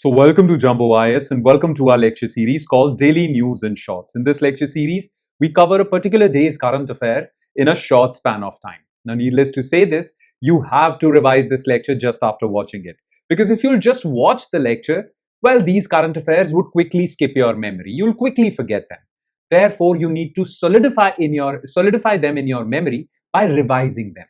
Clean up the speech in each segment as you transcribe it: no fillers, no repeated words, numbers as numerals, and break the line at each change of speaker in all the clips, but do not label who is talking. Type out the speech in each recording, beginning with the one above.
So welcome to Jumbo IS and welcome to our lecture series called Daily News in Shorts. In this lecture series, we cover a particular day's current affairs in a short span of time. Now, needless to say this, you have to revise this lecture just after watching it. Because if you'll just watch the lecture, well, these current affairs would quickly skip your memory. You'll quickly forget them. Therefore, you need to solidify them in your memory by revising them.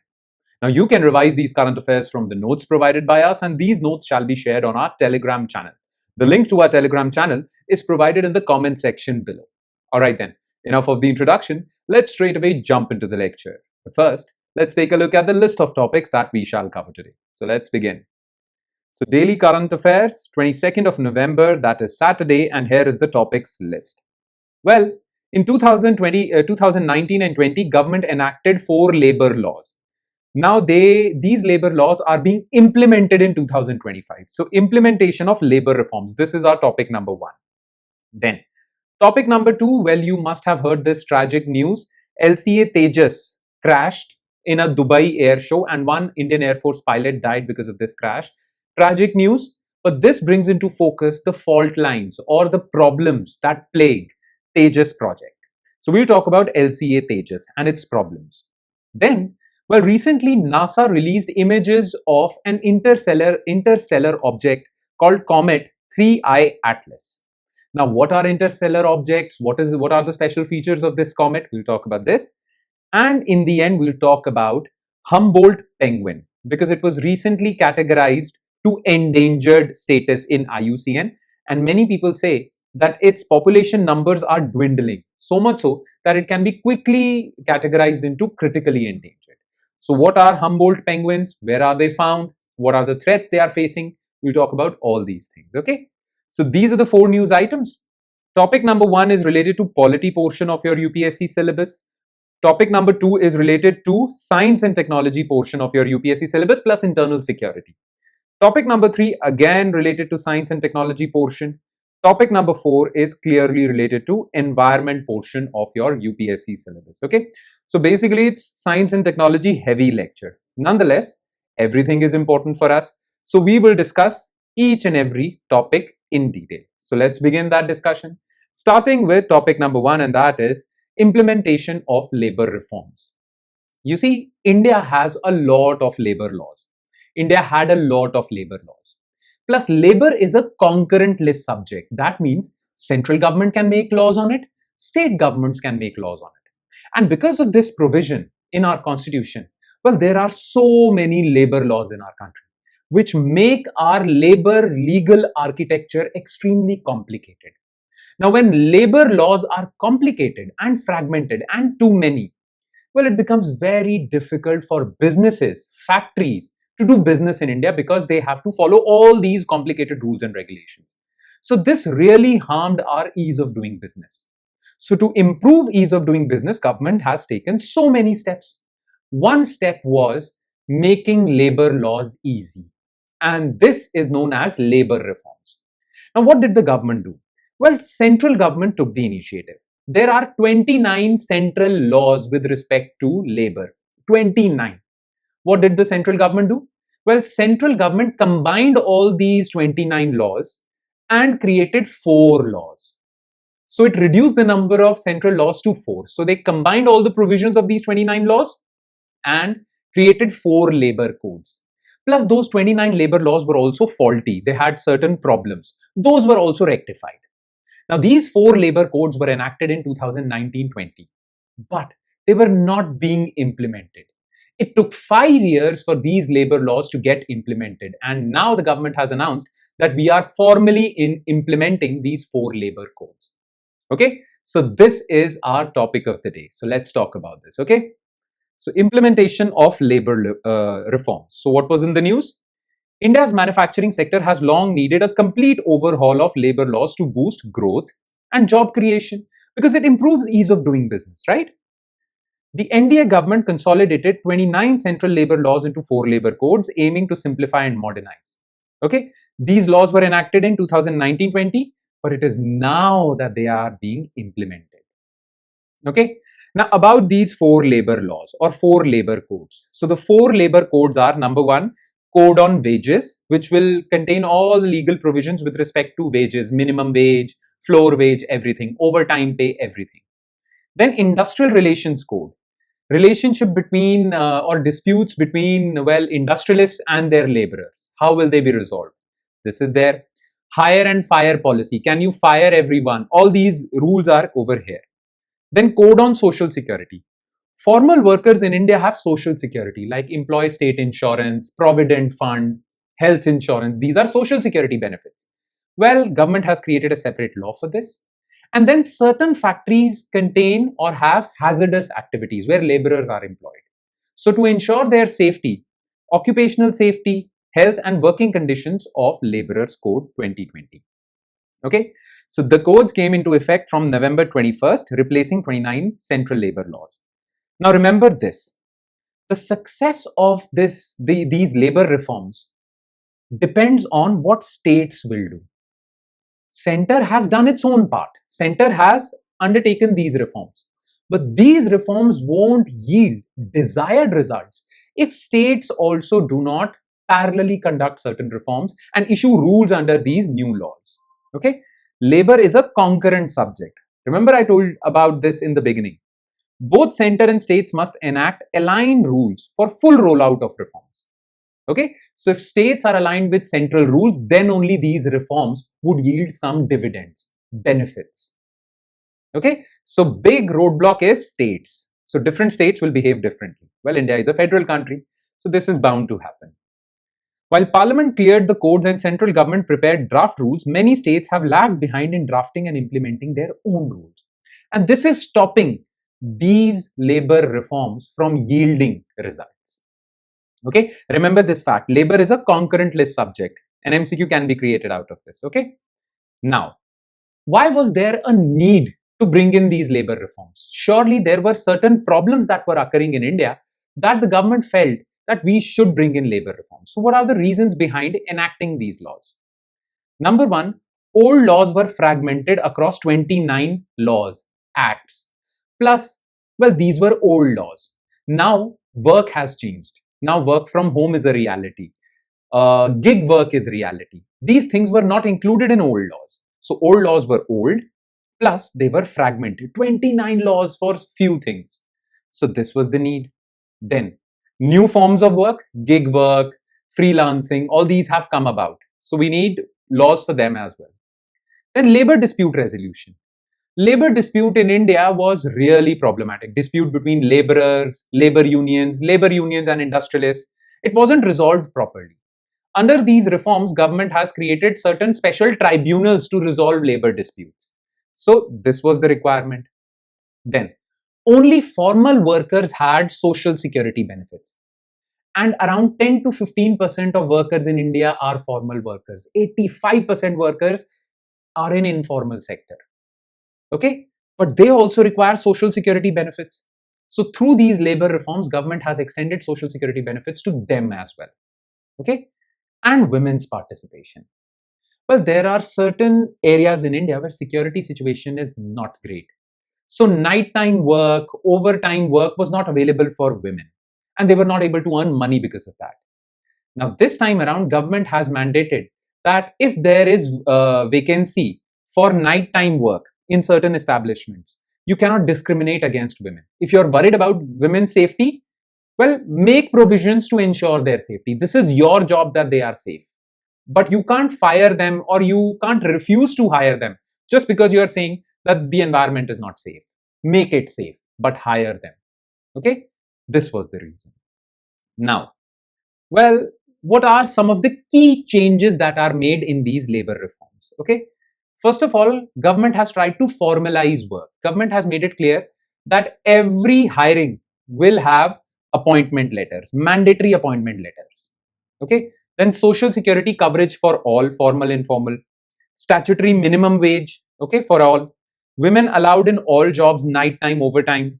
Now, you can revise these current affairs from the notes provided by us, and these notes shall be shared on our Telegram channel. The link to our Telegram channel is provided in the comment section below. Alright then, enough of the introduction. Let's straight away jump into the lecture. But first, let's take a look at the list of topics that we shall cover today. So let's begin. So daily current affairs, 22nd of November, that is Saturday, and here is the topics list. Well, in 2019 and 20, government enacted 4 labor laws. Now these labor laws are being implemented in 2025. So implementation of labor reforms. This is our topic number 1. Then topic number 2, well, you must have heard this tragic news. LCA Tejas crashed in a Dubai air show and one Indian Air Force pilot died because of this crash. Tragic news, but this brings into focus the fault lines or the problems that plague Tejas project. So we'll talk about LCA Tejas and its problems. Then, well, recently NASA released images of an interstellar object called Comet 3I Atlas. Now, what are interstellar objects? What are the special features of this comet? We'll talk about this. And in the end, we'll talk about Humboldt penguin because it was recently categorized to endangered status in IUCN. And many people say that its population numbers are dwindling, so much so that it can be quickly categorized into critically endangered. So what are Humboldt penguins? Where are they found? What are the threats they are facing? We'll talk about all these things, okay? So these are the 4 news items. Topic number 1 is related to polity portion of your UPSC syllabus. Topic number 2 is related to science and technology portion of your UPSC syllabus plus internal security. Topic number 3 again related to science and technology portion. Topic number 4 is clearly related to environment portion of your UPSC syllabus, okay? So basically it's science and technology heavy lecture. Nonetheless, everything is important for us. So we will discuss each and every topic in detail. So let's begin that discussion. Starting with topic number 1, and that is implementation of labor reforms. You see, India has a lot of labor laws. India had a lot of labor laws. Plus, labor is a concurrent list subject. That means central government can make laws on it, state governments can make laws on it. And because of this provision in our constitution, well, there are so many labor laws in our country, which make our labor legal architecture extremely complicated. Now, when labor laws are complicated and fragmented and too many, well, it becomes very difficult for businesses, factories, to do business in India because they have to follow all these complicated rules and regulations. So this really harmed our ease of doing business. So to improve ease of doing business, government has taken so many steps. One step was making labor laws easy. And this is known as labor reforms. Now, what did the government do? Well, central government took the initiative. There are 29 central laws with respect to labor. 29. What did the central government do? Well, central government combined all these 29 laws and created 4 laws. So it reduced the number of central laws to 4. So they combined all the provisions of these 29 laws and created 4 labor codes. Plus those 29 labor laws were also faulty. They had certain problems. Those were also rectified. Now these 4 labor codes were enacted in 2019-20, but they were not being implemented. It took 5 years for these labor laws to get implemented, and now the government has announced that we are formally implementing these 4 labor codes. Okay, so this is our topic of the day. So let's talk about this. Okay, so implementation of labor reforms. So what was in the news? India's manufacturing sector has long needed a complete overhaul of labor laws to boost growth and job creation because it improves ease of doing business, right? The NDA government consolidated 29 central labor laws into 4 labor codes, aiming to simplify and modernize. Okay, these laws were enacted in 2019-20, but it is now that they are being implemented. Okay, now about these 4 labor laws or 4 labor codes. So the 4 labor codes are: number 1, code on wages, which will contain all legal provisions with respect to wages, minimum wage, floor wage, everything, overtime pay, everything. Then industrial relations code, relationship between or disputes between, well, industrialists and their laborers. How will they be resolved? This is there. Hire and fire policy. Can you fire everyone? All these rules are over here. Then code on social security. Formal workers in India have social security like employee state insurance, provident fund, health insurance. These are social security benefits. Well, government has created a separate law for this. And then certain factories contain or have hazardous activities where laborers are employed. So to ensure their safety, occupational safety, health and working conditions of Laborers Code 2020. Okay, so the codes came into effect from November 21st, replacing 29 central labor laws. Now remember this, the success of these labor reforms depends on what states will do. Center has done its own part. Center has undertaken these reforms. But these reforms won't yield desired results if states also do not parallelly conduct certain reforms and issue rules under these new laws. Okay? Labor is a concurrent subject. Remember I told about this in the beginning. Both center and states must enact aligned rules for full rollout of reforms. Okay, so if states are aligned with central rules, then only these reforms would yield some dividends, benefits. Okay, so big roadblock is states. So different states will behave differently. Well, India is a federal country, so this is bound to happen. While Parliament cleared the codes and central government prepared draft rules, many states have lagged behind in drafting and implementing their own rules. And this is stopping these labor reforms from yielding results. Okay, remember this fact, labor is a concurrent list subject. An MCQ can be created out of this. Okay, now, why was there a need to bring in these labor reforms? Surely there were certain problems that were occurring in India that the government felt that we should bring in labor reforms. So what are the reasons behind enacting these laws? Number one, old laws were fragmented across 29 laws, acts. Plus, well, these were old laws. Now, work has changed. Now, work from home is a reality. Gig work is reality. These things were not included in old laws. So, old laws were old, plus they were fragmented. 29 laws for few things. So, this was the need. Then, new forms of work, gig work, freelancing, all these have come about. So, we need laws for them as well. Then, labor dispute resolution. Labor dispute in India was really problematic. Dispute between laborers, labor unions and industrialists. It wasn't resolved properly. Under these reforms, government has created certain special tribunals to resolve labor disputes. So this was the requirement. Then, only formal workers had social security benefits. And around 10 to 15% of workers in India are formal workers. 85% workers are in informal sector. Okay, but they also require social security benefits. So through these labor reforms, government has extended social security benefits to them as well. Okay, and women's participation. Well, there are certain areas in India where security situation is not great. So nighttime work, overtime work was not available for women, and they were not able to earn money because of that. Now this time around, government has mandated that if there is a vacancy for nighttime work in certain establishments, you cannot discriminate against women. If you're worried about women's safety, well, make provisions to ensure their safety. This is your job that they are safe. But you can't fire them or you can't refuse to hire them just because you are saying that the environment is not safe. Make it safe, but hire them. Okay? This was the reason. Now, well, what are some of the key changes that are made in these labor reforms? Okay? First of all, government has tried to formalize work. Government has made it clear that every hiring will have appointment letters, mandatory appointment letters. Okay. Then social security coverage for all, formal, informal, statutory minimum wage, okay, for all, women allowed in all jobs, nighttime, overtime.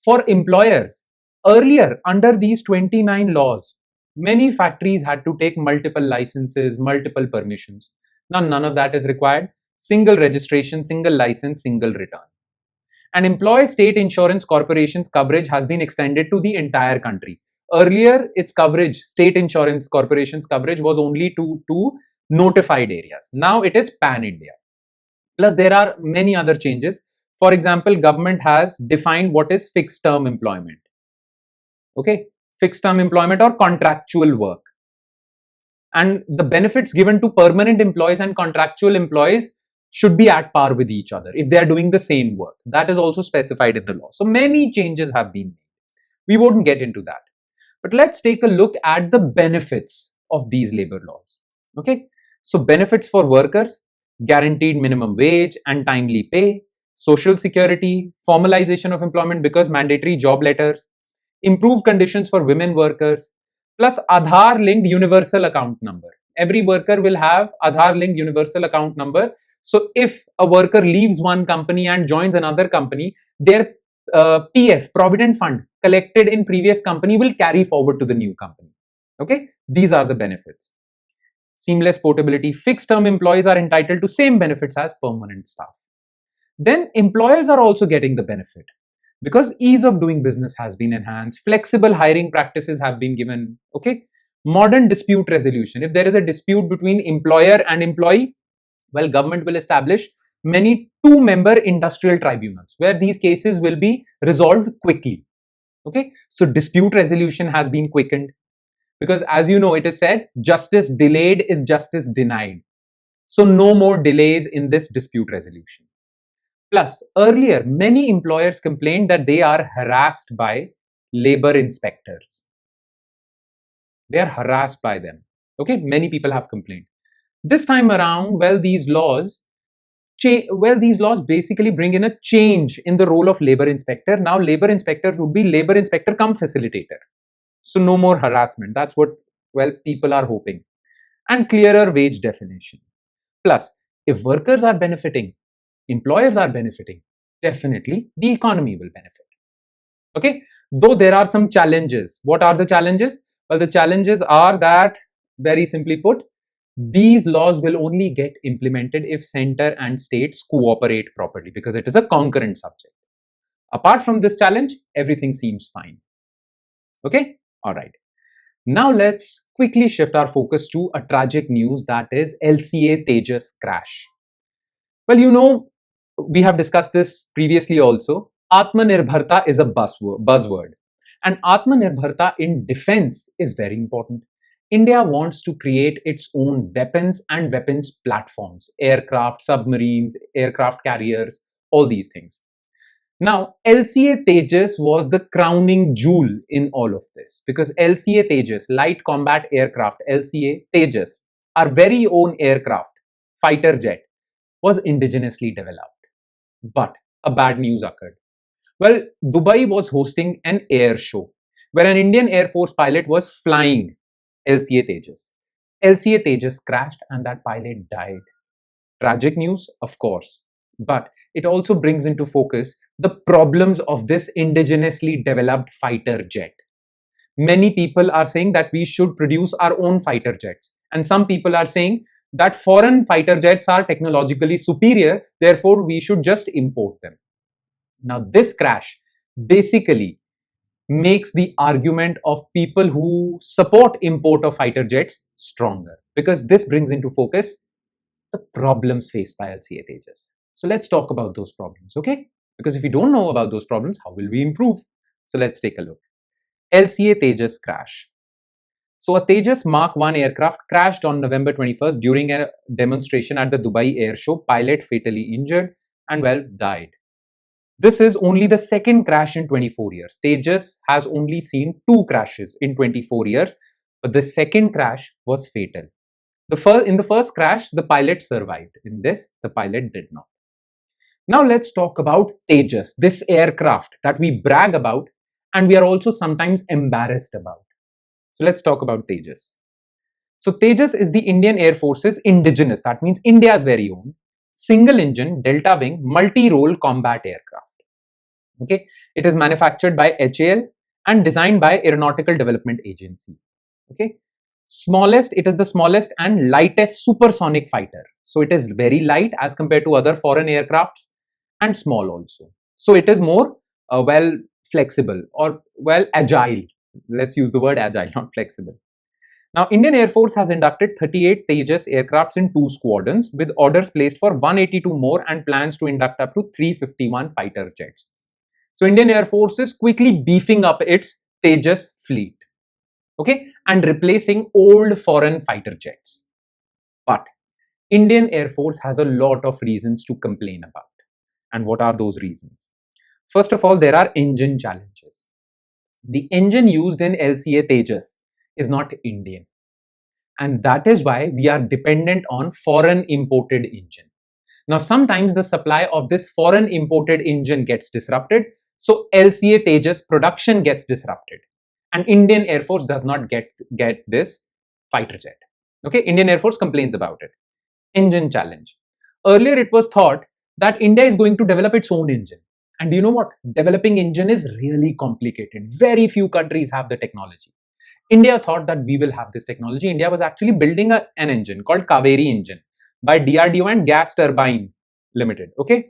For employers, earlier under these 29 laws, many factories had to take multiple licenses, multiple permissions. Now, none of that is required. Single registration, single license, single return. And employee state insurance corporations coverage has been extended to the entire country. Earlier, its coverage, state insurance corporations coverage, was only to notified areas. Now it is pan-India. Plus, there are many other changes. For example, government has defined what is fixed term employment. Okay, fixed term employment or contractual work. And the benefits given to permanent employees and contractual employees should be at par with each other if they are doing the same work. That is also specified in the law. So many changes have been made. We won't get into that. But let's take a look at the benefits of these labor laws. Okay, so benefits for workers: guaranteed minimum wage and timely pay, social security, formalization of employment because mandatory job letters, improved conditions for women workers, plus Aadhaar linked universal account number. Every worker will have Aadhaar linked universal account number. So if a worker leaves one company and joins another company, their PF, Provident Fund, collected in previous company will carry forward to the new company. Okay, these are the benefits. Seamless portability. Fixed term employees are entitled to same benefits as permanent staff. Then employers are also getting the benefit because ease of doing business has been enhanced. Flexible hiring practices have been given. Okay, modern dispute resolution. If there is a dispute between employer and employee, well, government will establish many two-member industrial tribunals where these cases will be resolved quickly. Okay, so dispute resolution has been quickened because, as you know, it is said, justice delayed is justice denied. So no more delays in this dispute resolution. Plus, earlier, many employers complained that they are harassed by labor inspectors. They are harassed by them. Okay, many people have complained. This time around, well, these laws basically bring in a change in the role of labor inspector. Now, labor inspectors would be labor inspector cum facilitator. So no more harassment. That's what, well, people are hoping. And clearer wage definition. Plus, if workers are benefiting, employers are benefiting, definitely the economy will benefit. Okay, though there are some challenges. What are the challenges? Well, the challenges are that, very simply put, these laws will only get implemented if center and states cooperate properly because it is a concurrent subject. Apart from this challenge, everything seems fine. Okay, all right. Now let's quickly shift our focus to a tragic news, that is LCA Tejas Crash. Well, you know, we have discussed this previously also. Atmanirbharta is a buzzword. And Atmanirbharta in defense is very important. India wants to create its own weapons and weapons platforms, aircraft, submarines, aircraft carriers, all these things. Now, LCA Tejas was the crowning jewel in all of this because LCA Tejas, Light Combat Aircraft, LCA Tejas, our very own aircraft, fighter jet, was indigenously developed. But a bad news occurred. Well, Dubai was hosting an air show where an Indian Air Force pilot was flying LCA Tejas. LCA Tejas crashed and that pilot died. Tragic news, of course, but it also brings into focus the problems of this indigenously developed fighter jet. Many people are saying that we should produce our own fighter jets, and some people are saying that foreign fighter jets are technologically superior, therefore we should just import them. Now, this crash basically makes the argument of people who support import of fighter jets stronger because this brings into focus the problems faced by LCA Tejas. So let's talk about those problems, okay? Because if we don't know about those problems, how will we improve? So let's take a look. LCA Tejas Crash. So a Tejas Mark 1 aircraft crashed on November 21st during a demonstration at the Dubai Air Show. Pilot fatally injured and, well, died. This is only the second crash in 24 years. Tejas has only seen 2 crashes in 24 years, but the second crash was fatal. In the first crash, the pilot survived. In this, the pilot did not. Now let's talk about Tejas, this aircraft that we brag about and we are also sometimes embarrassed about. So let's talk about Tejas. So Tejas is the Indian Air Force's indigenous, that means India's very own, single engine, delta wing, multi-role combat aircraft. Okay, it is manufactured by HAL and designed by Aeronautical Development Agency. Okay, it is the smallest and lightest supersonic fighter. So it is very light as compared to other foreign aircrafts and small also. So it is more well flexible or well agile let's use the word agile, not flexible. Now, Indian Air Force has inducted 38 Tejas aircrafts in 2 squadrons with orders placed for 182 more and plans to induct up to 351 fighter jets. So, Indian Air Force is quickly beefing up its Tejas fleet, okay, and replacing old foreign fighter jets. But Indian Air Force has a lot of reasons to complain about. And what are those reasons? First of all, there are engine challenges. The engine used in LCA Tejas is not Indian. And that is why we are dependent on foreign imported engine. Now, sometimes the supply of this foreign imported engine gets disrupted. So LCA Tejas production gets disrupted. And Indian Air Force does not get this fighter jet. Okay, Indian Air Force complains about it. Engine challenge. Earlier, it was thought that India is going to develop its own engine. And you know what? Developing engine is really complicated. Very few countries have the technology. India thought that we will have this technology. India was actually building an engine called Kaveri engine by DRDO and Gas Turbine Limited. Okay.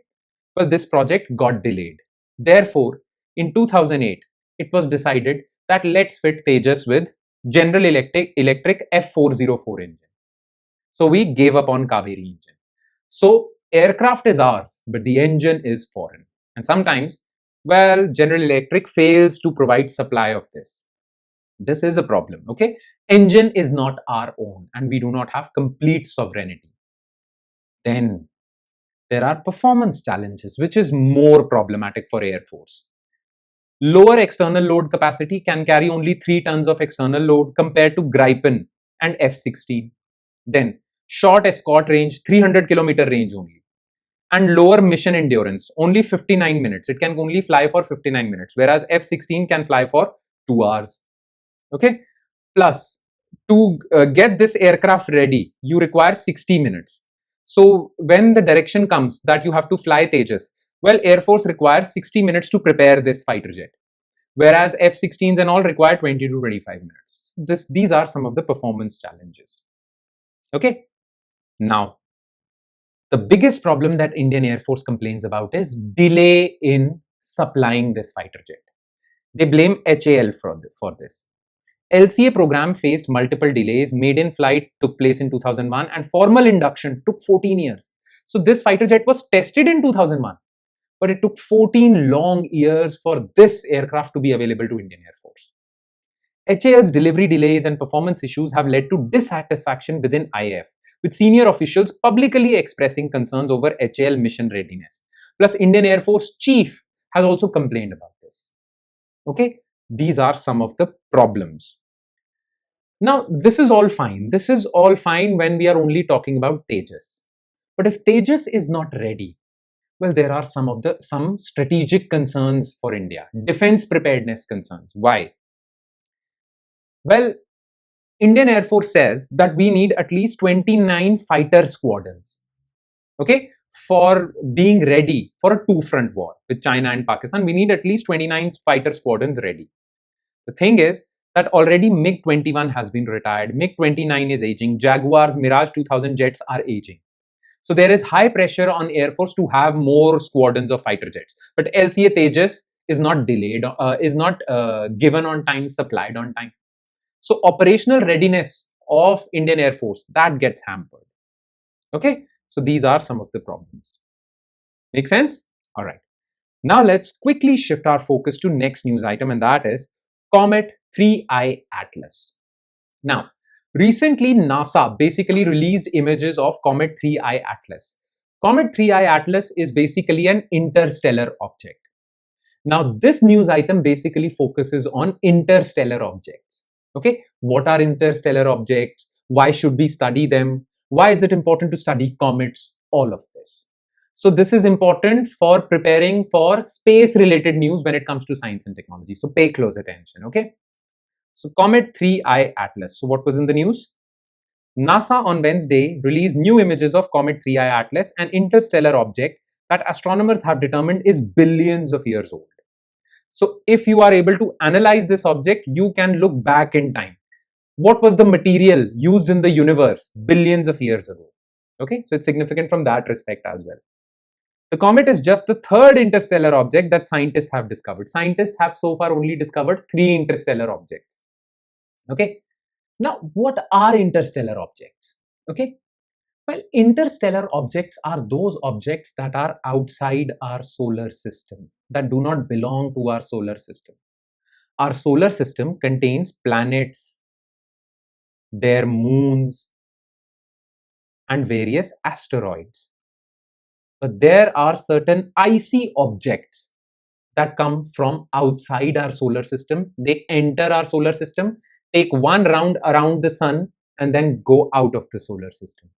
Well, this project got delayed. Therefore, in 2008, it was decided that let's fit Tejas with General Electric F404 engine. So we gave up on Kaveri engine. So aircraft is ours, but the engine is foreign. And sometimes, well, General Electric fails to provide supply of this. This is a problem, okay? Engine is not our own and we do not have complete sovereignty. Then there are performance challenges, which is more problematic for Air Force. Lower external load capacity can carry only 3 tons of external load compared to Gripen and F-16. Then short escort range, 300-kilometer range only. And lower mission endurance, only 59 minutes. It can only fly for 59 minutes, whereas F-16 can fly for 2 hours. Okay. Plus, to get this aircraft ready, you require 60 minutes. So when the direction comes that you have to fly Tejas, well, Air Force requires 60 minutes to prepare this fighter jet, whereas F-16s and all require 20 to 25 minutes. These are some of the performance challenges. Okay. Now, the biggest problem that Indian Air Force complains about is delay in supplying this fighter jet. They blame HAL for this. LCA program faced multiple delays. Maiden flight took place in 2001 and formal induction took 14 years. So this fighter jet was tested in 2001, but it took 14 long years for this aircraft to be available to Indian Air Force. HAL's delivery delays and performance issues have led to dissatisfaction within IAF, with senior officials publicly expressing concerns over HAL mission readiness. Plus, Indian Air Force chief has also complained about this. Okay. These are some of the problems. Now, this is all fine. This is all fine when we are only talking about Tejas. But if Tejas is not ready, well, there are some strategic concerns for India. Defense preparedness concerns. Why? Well, Indian Air Force says that we need at least 29 fighter squadrons. Okay? For being ready for a two-front war with China and Pakistan, we need at least 29 fighter squadrons ready. The thing is that already MiG-21 has been retired, MiG-29 is aging, Jaguars, Mirage 2000 jets are aging. So there is high pressure on Air Force to have more squadrons of fighter jets. But LCA Tejas is not delayed, is not given on time, supplied on time. So operational readiness of Indian Air Force, that gets hampered. Okay, so these are some of the problems. Make sense? All right. Now let's quickly shift our focus to next news item, and that is Comet 3I Atlas. Now, recently NASA basically released images of Comet 3I Atlas. Comet 3I Atlas is basically an interstellar object. Now, this news item basically focuses on interstellar objects. Okay, what are interstellar objects? Why should we study them? Why is it important to study comets? All of this. So this is important for preparing for space-related news when it comes to science and technology. So pay close attention, okay? So Comet 3I Atlas. So what was in the news? NASA on Wednesday released new images of Comet 3I Atlas, an interstellar object that astronomers have determined is billions of years old. So if you are able to analyze this object, you can look back in time. What was the material used in the universe billions of years ago? Okay, so it's significant from that respect as well. The comet is just the third interstellar object that scientists have discovered. Scientists have so far only discovered 3 interstellar objects. Okay. Now, what are interstellar objects? Okay. Well, interstellar objects are those objects that are outside our solar system, that do not belong to our solar system. Our solar system contains planets, their moons, and various asteroids. But there are certain icy objects that come from outside our solar system. They enter our solar system, take one round around the sun, and then go out of the solar system.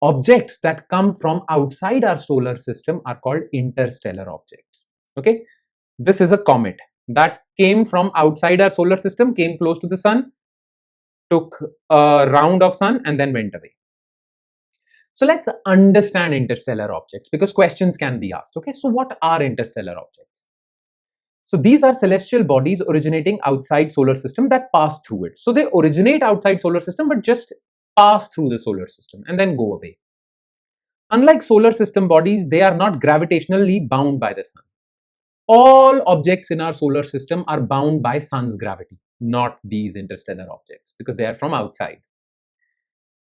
Objects that come from outside our solar system are called interstellar objects. Okay, this is a comet that came from outside our solar system, came close to the sun, took a round of sun, and then went away. So let's understand interstellar objects, because questions can be asked. Okay, so what are interstellar objects? So these are celestial bodies originating outside solar system that pass through it. So they originate outside solar system but just pass through the solar system and then go away. Unlike solar system bodies, they are not gravitationally bound by the sun. All objects in our solar system are bound by sun's gravity, not these interstellar objects, because they are from outside.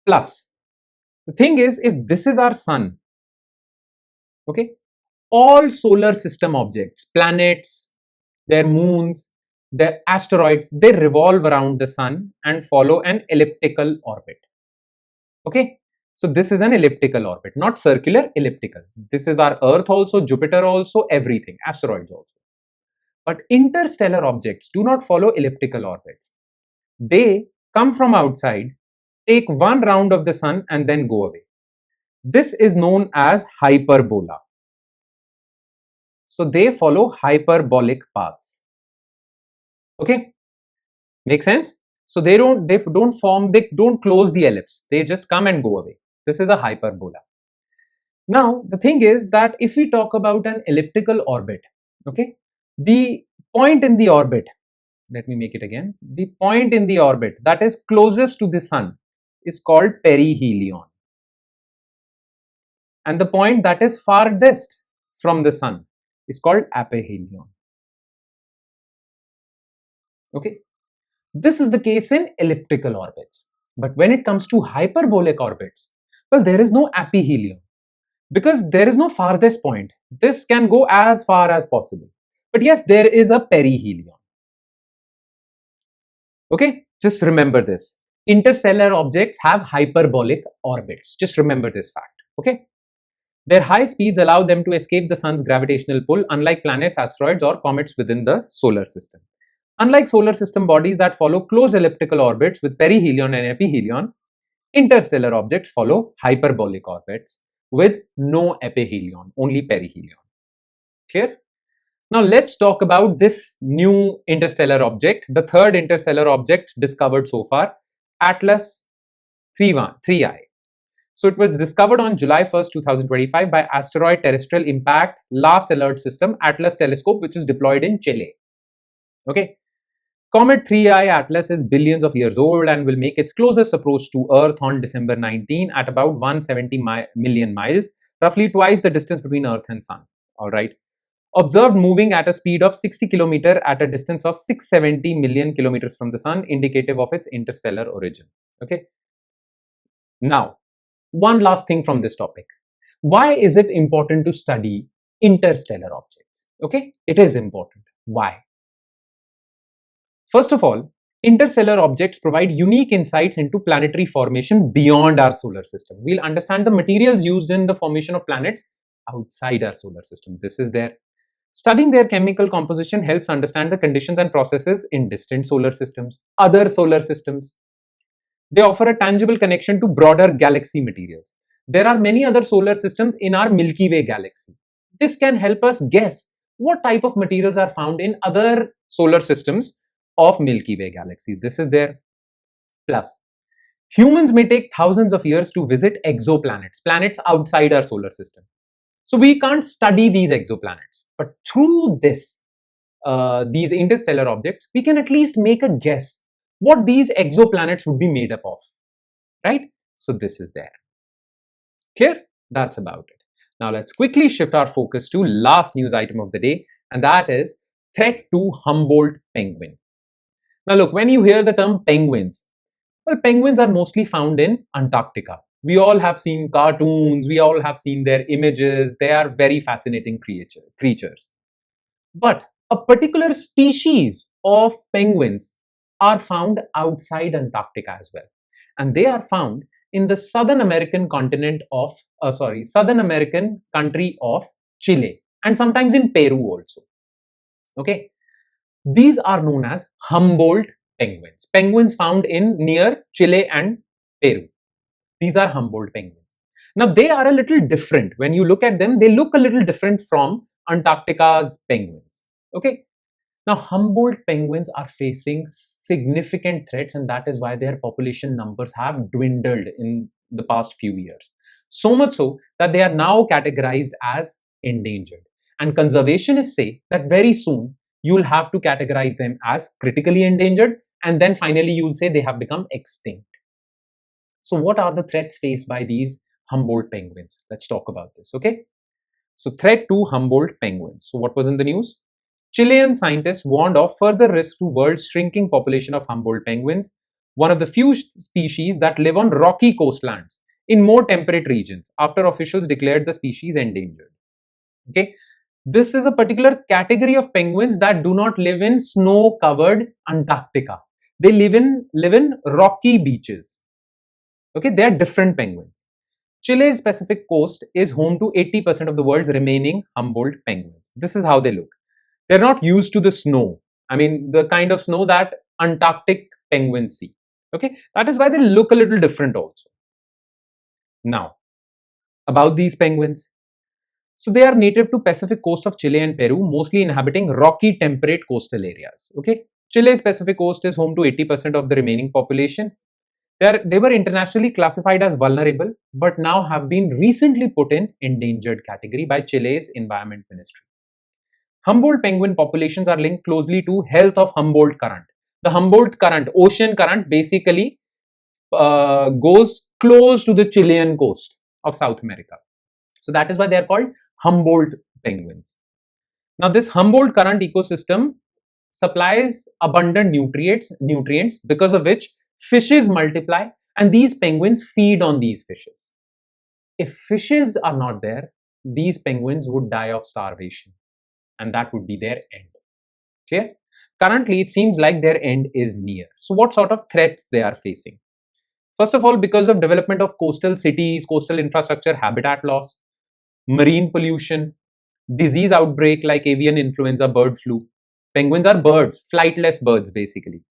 Plus, the thing is, if this is our sun, okay, all solar system objects, planets, their moons, their asteroids, they revolve around the sun and follow an elliptical orbit. Okay, so this is an elliptical orbit, not circular, elliptical. This is our Earth also, Jupiter also, everything, asteroids also. But interstellar objects do not follow elliptical orbits. They come from outside, take one round of the sun and then go away. This is known as hyperbola. So they follow hyperbolic paths. Okay, make sense? So they don't close the ellipse. They just come and go away. This is a hyperbola. Now the thing is that if we talk about an elliptical orbit, okay, the point in the orbit, let me make it again. The point in the orbit that is closest to the sun is called perihelion. And the point that is farthest from the sun is called aphelion. Okay, this is the case in elliptical orbits. But when it comes to hyperbolic orbits, well, there is no aphelion because there is no farthest point. This can go as far as possible. But yes, there is a perihelion. Okay, just remember this. Interstellar objects have hyperbolic orbits. Just remember this fact. Okay. Their high speeds allow them to escape the sun's gravitational pull, unlike planets, asteroids, or comets within the solar system. Unlike solar system bodies that follow closed elliptical orbits with perihelion and aphelion, interstellar objects follow hyperbolic orbits with no aphelion, only perihelion. Clear? Now let's talk about this new interstellar object, the third interstellar object discovered so far, Atlas 3I. So it was discovered on July 1st, 2025 by Asteroid Terrestrial Impact Last Alert System Atlas telescope, which is deployed in Chile. Okay. Comet 3I Atlas is billions of years old and will make its closest approach to Earth on December 19 at about 170 million miles, roughly twice the distance between Earth and Sun. Alright. Observed moving at a speed of 60 km at a distance of 670 million kilometers from the Sun, indicative of its interstellar origin. Okay. Now, one last thing from this topic. Why is it important to study interstellar objects? Okay, it is important. Why? First of all, interstellar objects provide unique insights into planetary formation beyond our solar system. We'll understand the materials used in the formation of planets outside our solar system. This is there. Studying their chemical composition helps understand the conditions and processes in distant solar systems, other solar systems. They offer a tangible connection to broader galaxy materials. There are many other solar systems in our Milky Way galaxy. This can help us guess what type of materials are found in other solar systems of Milky Way galaxy. This is there. Plus, humans may take thousands of years to visit exoplanets, planets outside our solar system. So we can't study these exoplanets. But through this, these interstellar objects, we can at least make a guess what these exoplanets would be made up of, right? So this is there. Clear? That's about it. Now let's quickly shift our focus to last news item of the day, and that is threat to Humboldt penguin. Now look, when you hear the term penguins, well, penguins are mostly found in Antarctica. We all have seen cartoons, we all have seen their images. They are very fascinating creatures. But a particular species of penguins are found outside Antarctica as well. And they are found in the Southern American Southern American country of Chile, and sometimes in Peru also. Okay. These are known as Humboldt penguins. Penguins found in near Chile and Peru. These are Humboldt penguins. Now they are a little different. When you look at them, they look a little different from Antarctica's penguins. Okay. Now Humboldt penguins are facing significant threats, and that is why their population numbers have dwindled in the past few years. So much so that they are now categorized as endangered. And conservationists say that very soon you'll have to categorize them as critically endangered, and then finally you'll say they have become extinct. So what are the threats faced by these Humboldt penguins? Let's talk about this, okay? So threat to Humboldt penguins. So what was in the news? Chilean scientists warned of further risk to world's shrinking population of Humboldt penguins, one of the few species that live on rocky coastlands in more temperate regions, after officials declared the species endangered. Okay, this is a particular category of penguins that do not live in snow-covered Antarctica. They live in rocky beaches. Okay, they are different penguins. Chile's Pacific coast is home to 80% of the world's remaining Humboldt penguins. This is how they look. They're not used to the snow. I mean, the kind of snow that Antarctic penguins see. Okay, that is why they look a little different also. Now, about these penguins. So they are native to Pacific coast of Chile and Peru, mostly inhabiting rocky temperate coastal areas. Okay, Chile's Pacific coast is home to 80% of the remaining population. They were internationally classified as vulnerable, but now have been recently put in endangered category by Chile's Environment Ministry. Humboldt penguin populations are linked closely to health of Humboldt Current. The Humboldt Current, ocean current, basically goes close to the Chilean coast of South America. So that is why they are called Humboldt penguins. Now this Humboldt Current ecosystem supplies abundant nutrients because of which fishes multiply, and these penguins feed on these fishes. If fishes are not there, these penguins would die of starvation, and that would be their end. Clear? Currently, it seems like their end is near. So what sort of threats they are facing? First of all, because of development of coastal cities, coastal infrastructure, habitat loss, marine pollution, disease outbreak like avian influenza, bird flu. Penguins are birds, flightless birds basically.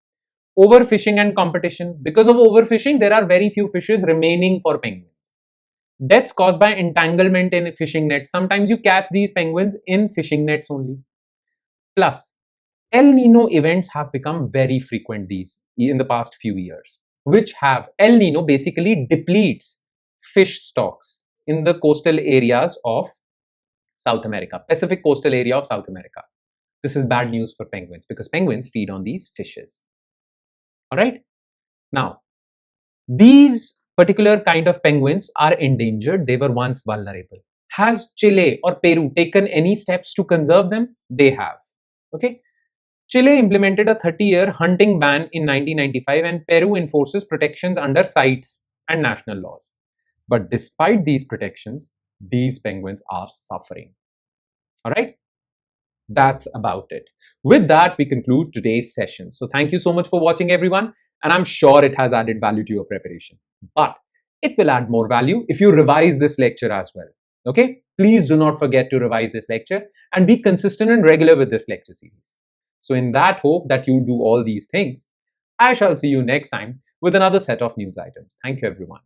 Overfishing and competition. Because of overfishing, there are very few fishes remaining for penguins. Deaths caused by entanglement in fishing nets. Sometimes you catch these penguins in fishing nets only. Plus, El Nino events have become very frequent in the past few years, which have El Nino basically depletes fish stocks in the coastal areas of South America, Pacific coastal area of South America. This is bad news for penguins because penguins feed on these fishes. All right. Now, these particular kind of penguins are endangered. They were once vulnerable. Has Chile or Peru taken any steps to conserve them? They have. Okay. Chile implemented a 30-year hunting ban in 1995, and Peru enforces protections under CITES and national laws. But despite these protections, these penguins are suffering. All right. That's about it. With that, we conclude today's session. So thank you so much for watching, everyone. And I'm sure it has added value to your preparation. But it will add more value if you revise this lecture as well. Okay? Please do not forget to revise this lecture and be consistent and regular with this lecture series. So in that hope that you do all these things, I shall see you next time with another set of news items. Thank you, everyone.